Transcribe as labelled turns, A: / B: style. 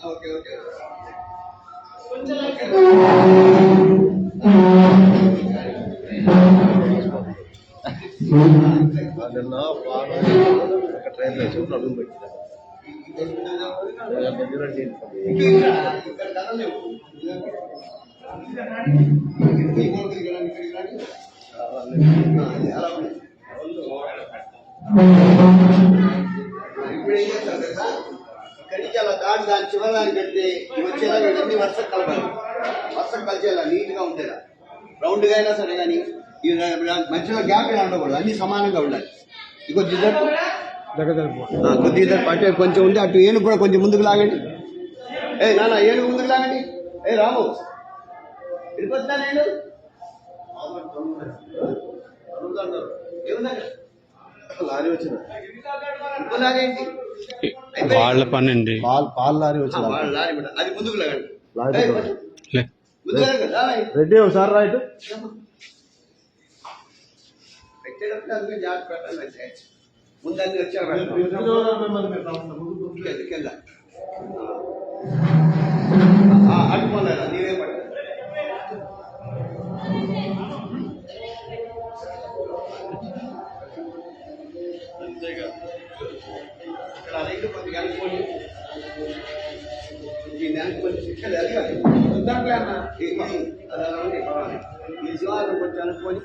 A: Okay okay నిన్న ఒక train వేసి అడుగు పెట్టిన ఇప్పుడు ఏం చేస్తారు కదా ఇక్కడికి అలా దాని చివరి పెడితే వచ్చేలా వీళ్ళని వర్షం కలపాలి. వర్షం కలిసేలా నీట్గా ఉండేలా రౌండ్గా అయినా సరే కానీ మధ్యలో గ్యాప్ అయినా ఉండకూడదు, అన్ని సమానంగా ఉండాలి. ఇంకో కొద్దిగా అటు కొంచెం ఉంది, అటు ఏనుగు కూడా కొంచెం ముందుకు లాగండి. నాన్న ఏనుగు ముందుకు లాగండి. రాము వెళ్ళిపోతున్నా నేను లారీ వచ్చింది
B: వాళ్ళ పని అండి.
A: పాలు లారీ వచ్చింది, అది ముందుకు లాగండి. రెడ్డి ఒకసారి రైట్ పెట్టేటప్పుడు జాగ్రత్త పెట్టాలి. ముందన్నీ వచ్చారు కింద అడ్డుకోలేదా నీవే పట్టాలి. ఇక్కడ రైతు కొద్దిగా అనుకోండి, దీన్ని అనుకోండి ఇక్కడ అడిగాలి దాంట్లో అన్న ఈ శివారు కొంచెం అనుకోని